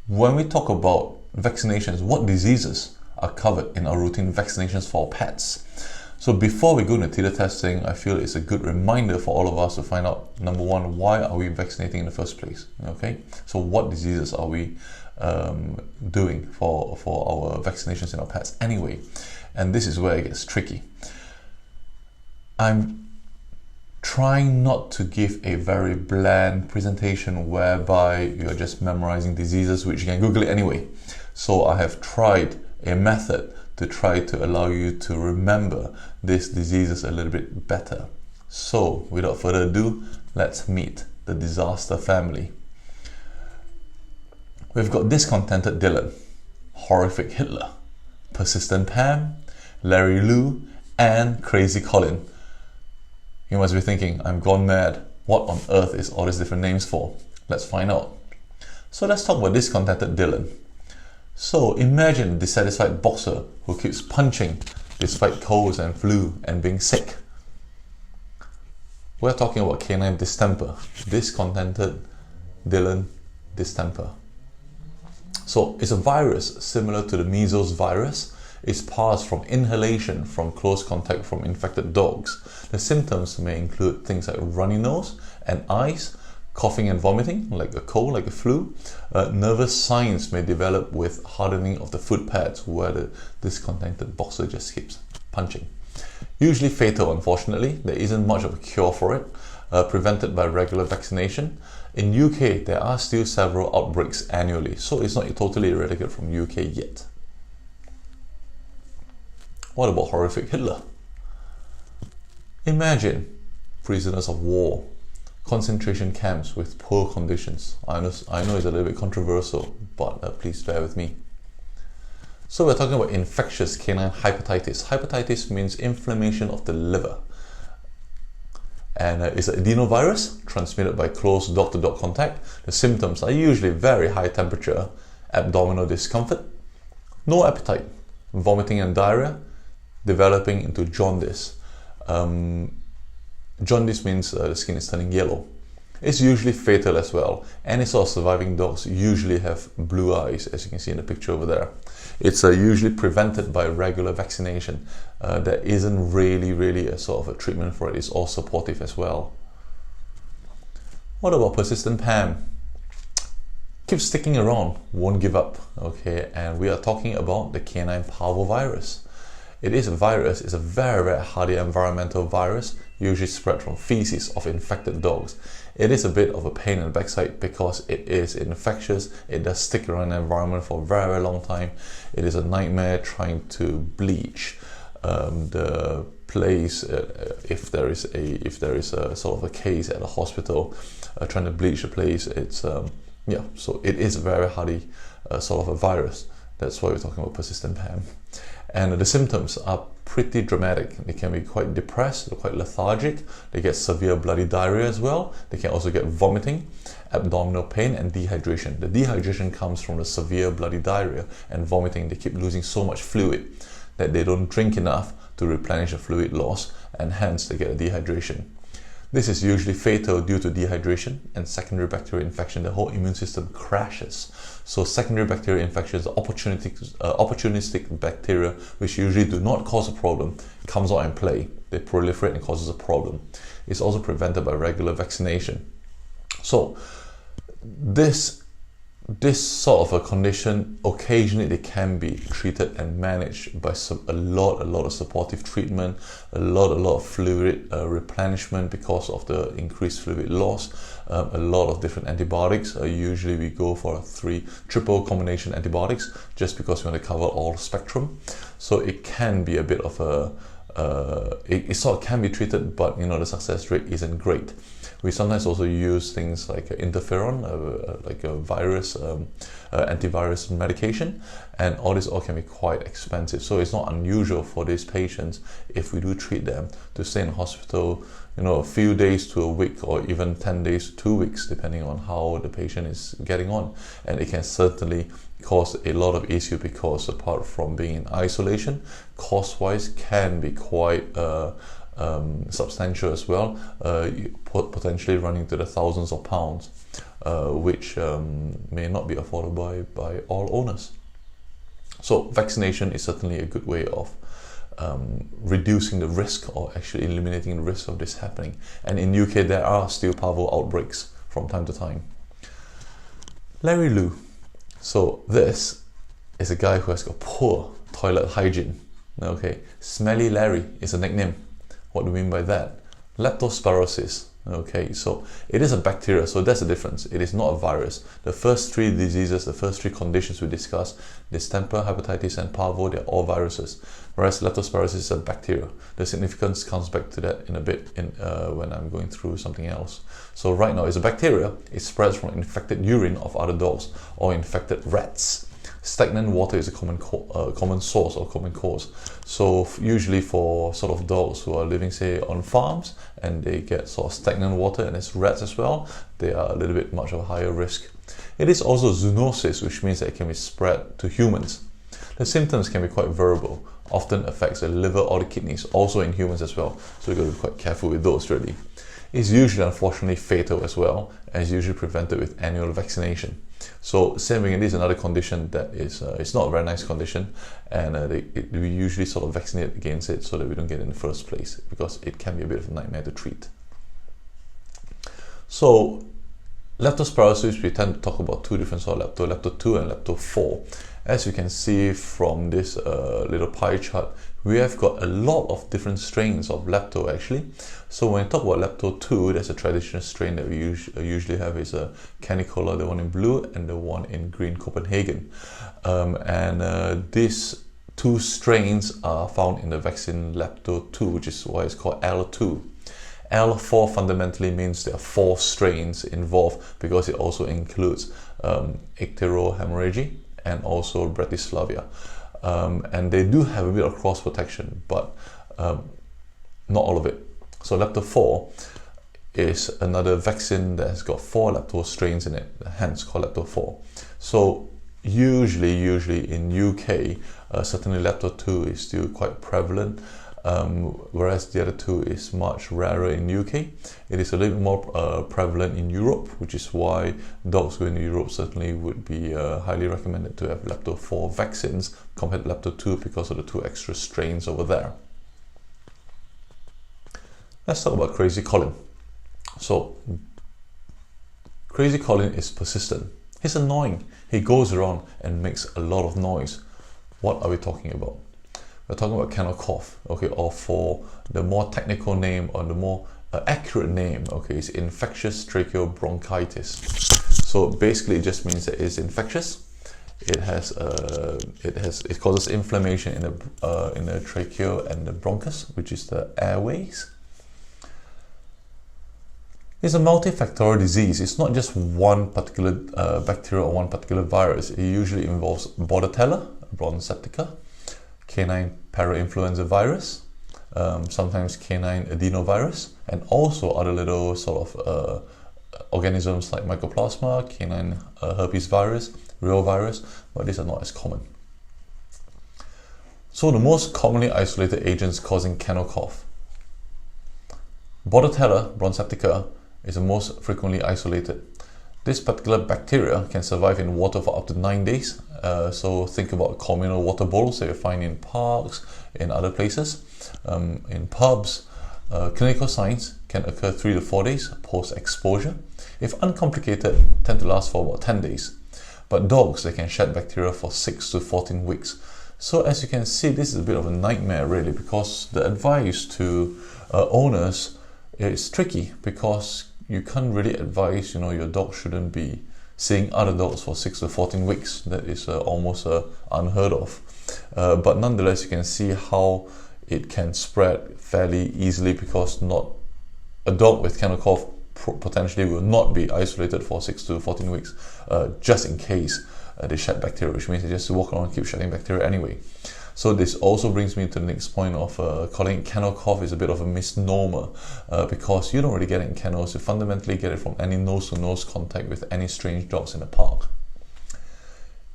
When we talk about vaccinations, what diseases are covered in our routine vaccinations for our pets? So before we go into titre testing, I feel it's a good reminder for all of us to find out, number one, why are we vaccinating in the first place? Okay, so what diseases are we doing for our vaccinations in our pets anyway? And this is where it gets tricky. I'm trying not to give a very bland presentation whereby you're just memorizing diseases, which you can Google it anyway. So I have tried a method to try to allow you to remember these diseases a little bit better. So without further ado, let's meet the disaster family. We've got discontented Dylan, horrific Hitler, persistent Pam, Larry Lou, and crazy Colin. You must be thinking, I'm gone mad. What on earth is all these different names for? Let's find out. So let's talk about discontented Dylan. So imagine a dissatisfied boxer who keeps punching despite colds and flu and being sick. We're talking about Canine Distemper, discontented Dylan distemper. So it's a virus similar to the measles virus. It's passed from inhalation from close contact from infected dogs. The symptoms may include things like runny nose and eyes, coughing and vomiting, like a cold, like a flu. Nervous signs may develop with hardening of the foot pads where the discontented boxer just keeps punching. Usually fatal, unfortunately. There isn't much of a cure for it, prevented by regular vaccination. In UK, there are still several outbreaks annually, so it's not totally eradicated from UK yet. What about horrific Hitler? Imagine prisoners of war, concentration camps with poor conditions. I know it's a little bit controversial, but please bear with me. So we're talking about infectious canine hepatitis. Hepatitis means inflammation of the liver. And it's an adenovirus transmitted by close dog-to-dog contact. The symptoms are usually very high temperature, abdominal discomfort, no appetite, vomiting and diarrhea, developing into jaundice. Jaundice means the skin is turning yellow. It's usually fatal as well. Any sort of surviving dogs usually have blue eyes, as you can see in the picture over there. It's usually prevented by regular vaccination. There isn't really a sort of a treatment for it. It's all supportive as well. What about persistent Pam? Keeps sticking around, won't give up. Okay, and we are talking about the Canine Parvovirus. It is a virus. It's a very hardy environmental virus, usually spread from feces of infected dogs. It is a bit of a pain in the backside because it is infectious. It does stick around the environment for a very long time. It is a nightmare trying to bleach the place if there is a sort of a case at a hospital trying to bleach the place. It's so it is a very hardy sort of a virus. That's why we're talking about persistent Pam. And the symptoms are pretty dramatic. They can be quite depressed, they're quite lethargic, they get severe bloody diarrhea as well. They can also get vomiting, abdominal pain and dehydration. The dehydration comes from the severe bloody diarrhea and vomiting. They keep losing so much fluid that they don't drink enough to replenish the fluid loss, and hence they get a dehydration. This is usually fatal due to dehydration and secondary bacterial infection. The whole immune system crashes. So secondary bacterial infections, opportunistic bacteria, which usually do not cause a problem, comes out and play. They proliferate and causes a problem. It's also prevented by regular vaccination. So this sort of a condition, occasionally they can be treated and managed by a lot of supportive treatment, a lot of fluid replenishment because of the increased fluid loss, a lot of different antibiotics. Usually we go for triple combination antibiotics just because we want to cover all spectrum. So it can be a bit of it sort of can be treated, but the success rate isn't great. We sometimes also use things like interferon, like a virus, antivirus medication, and all this can be quite expensive. So it's not unusual for these patients, if we do treat them, to stay in hospital, a few days to a week, or even 10 days to 2 weeks, depending on how the patient is getting on. And it can certainly cause a lot of issue because apart from being in isolation, cost-wise can be quite substantial as well, potentially running to the thousands of pounds. which may not be affordable by all owners. So vaccination is certainly a good way of reducing the risk, or actually eliminating the risk of this happening. And in UK there are still parvo outbreaks from time to time. Larry Lou. So this is a guy who has got poor toilet hygiene. Okay, Smelly Larry is a nickname. What do we mean by that? Leptospirosis. Okay, so it is a bacteria, so that's the difference. It is not a virus. The first three diseases, the first three conditions we discussed, distemper, hepatitis, and parvo, they're all viruses. Whereas leptospirosis is a bacteria. The significance comes back to that in a bit when I'm going through something else. So right now, it's a bacteria. It spreads from infected urine of other dogs or infected rats. Stagnant water is a common source or common cause. So usually for sort of dogs who are living, say, on farms, and they get sort of stagnant water, and it's rats as well, they are a little bit much of a higher risk. It is also zoonosis, which means that it can be spread to humans. The symptoms can be quite variable, often affects the liver or the kidneys, also in humans as well. So you've got to be quite careful with those really. It's usually unfortunately fatal as well, and is usually prevented with annual vaccination. So same thing, it is another condition that is it's not a very nice condition, and we usually sort of vaccinate against it so that we don't get it in the first place, because it can be a bit of a nightmare to treat. So leptospirosis, we tend to talk about two different sorts of lepto 2 and lepto 4. As you can see from this little pie chart, we have got a lot of different strains of lepto actually. So when we talk about lepto 2, there's a traditional strain that we usually have is a canicola, the one in blue, and the one in green, Copenhagen. These two strains are found in the vaccine lepto 2, which is why it's called L2. L4 fundamentally means there are 4 strains involved, because it also includes ichthyohemorrhagic and also Bratislavia. And they do have a bit of cross protection, but not all of it. So lepto 4 is another vaccine that has got 4 lepto strains in it, hence called lepto 4. So usually in UK, certainly lepto 2 is still quite prevalent, whereas the other 2 is much rarer in UK. It is a little bit more prevalent in Europe, which is why dogs going to Europe certainly would be highly recommended to have lepto 4 vaccines compared to lepto 2 because of the 2 extra strains over there. Let's talk about Crazy Colin. So Crazy Colin is persistent. He's annoying. He goes around and makes a lot of noise. What are we talking about? We're talking about Kennel Cough, okay, or for the more technical name, or the more accurate name, okay, it's infectious tracheobronchitis. So basically, it just means that it's infectious. It causes inflammation in the trachea and the bronchus, which is the airways. It's a multifactorial disease. It's not just one particular bacteria or one particular virus. It usually involves Bordetella, Bronchoptica, Canine Parvovirus virus, sometimes canine adenovirus, and also other little sort of organisms like Mycoplasma, canine herpes virus, reovirus, but these are not as common. So the most commonly isolated agents causing kennel cough. Bordetella, Bronchoptica, is the most frequently isolated. This particular bacteria can survive in water for up to 9 days. So think about communal water bowls that you find in parks, in other places, in pubs. Clinical signs can occur 3 to 4 days post-exposure. If uncomplicated, tend to last for about 10 days. But dogs, they can shed bacteria for 6 to 14 weeks. So as you can see, this is a bit of a nightmare really, because the advice to owners is tricky, because you can't really advise, your dog shouldn't be seeing other dogs for 6 to 14 weeks. That is almost unheard of. But nonetheless, you can see how it can spread fairly easily, because not a dog with kennel cough potentially will not be isolated for 6 to 14 weeks, just in case they shed bacteria, which means they just walk around and keep shedding bacteria anyway. So this also brings me to the next point of calling it kennel cough is a bit of a misnomer, because you don't really get it in kennels. You fundamentally get it from any nose-to-nose contact with any strange dogs in the park.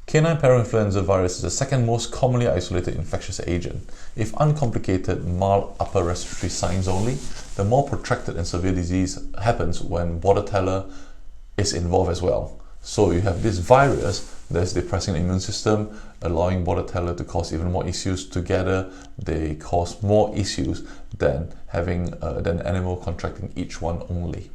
Canine Parvovirus is the second most commonly isolated infectious agent. If uncomplicated, mild upper respiratory signs only. The more protracted and severe disease happens when Bordetella is involved as well. So you have this virus that's depressing the immune system, allowing Bordetella to cause even more issues. Together, they cause more issues than having than animal contracting each one only.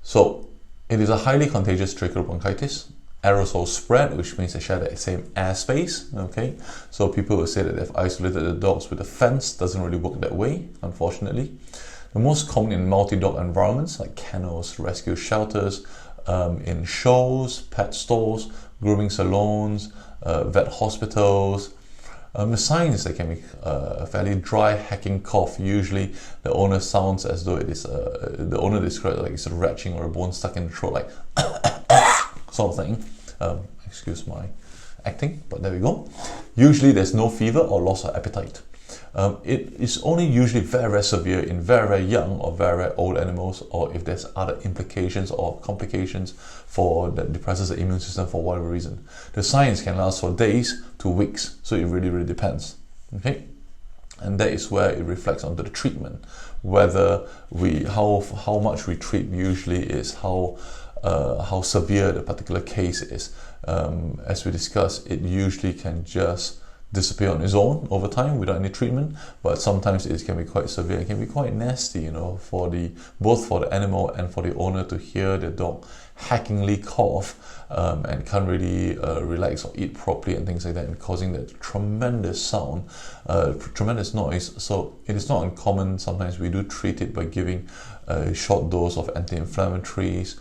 So it is a highly contagious tracheobronchitis. Aerosol spread, which means they share the same airspace. Okay, so people will say that they've isolated the dogs with a fence. Doesn't really work that way, unfortunately. The most common in multi-dog environments like kennels, rescue shelters, in shows, pet stores, grooming salons, vet hospitals. The signs, they can be a fairly dry, hacking cough. Usually the owner sounds as though it is, the owner describes it like it's a retching or a bone stuck in the throat, like sort of thing. Excuse my acting, but there we go. Usually there's no fever or loss of appetite. It is only usually very, very severe in very, very young or very, very old animals, or if there's other implications or complications that depresses the immune system for whatever reason. The signs can last for days to weeks, so it really, really depends. Okay, and that is where it reflects onto the treatment. Whether how much we treat usually is how severe the particular case is. As we discussed, it usually can just disappear on its own over time without any treatment, but sometimes it can be quite severe. It can be quite nasty, you know, both for the animal and for the owner to hear the dog hackingly cough and can't really relax or eat properly and things like that, and causing that tremendous sound, tremendous noise. So it is not uncommon. Sometimes we do treat it by giving a short dose of anti-inflammatories,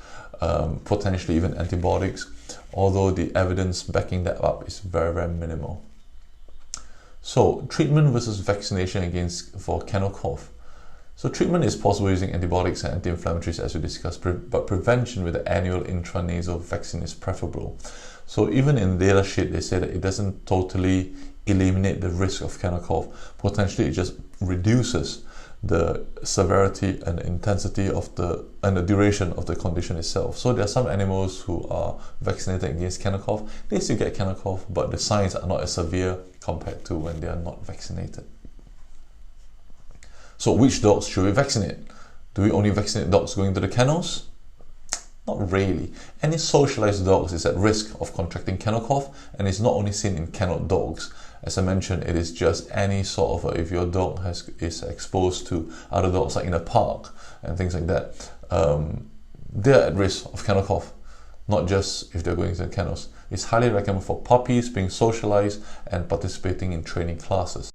potentially even antibiotics, although the evidence backing that up is very, very minimal. So treatment versus vaccination for kennel cough. So treatment is possible using antibiotics and anti-inflammatories as we discussed, but prevention with the annual intranasal vaccine is preferable. So even in data sheet, they say that it doesn't totally eliminate the risk of kennel cough. Potentially it just reduces the severity and the intensity and the duration of the condition itself. So there are some animals who are vaccinated against kennel cough. They still get kennel cough, but the signs are not as severe compared to when they are not vaccinated. So which dogs should we vaccinate? Do we only vaccinate dogs going to the kennels? Not really. Any socialized dogs is at risk of contracting kennel cough, and it's not only seen in kennel dogs. As I mentioned, it is just any sort of, if your dog is exposed to other dogs, like in a park and things like that, they're at risk of kennel cough, not just if they're going to the kennels. It's highly recommended for puppies being socialized and participating in training classes.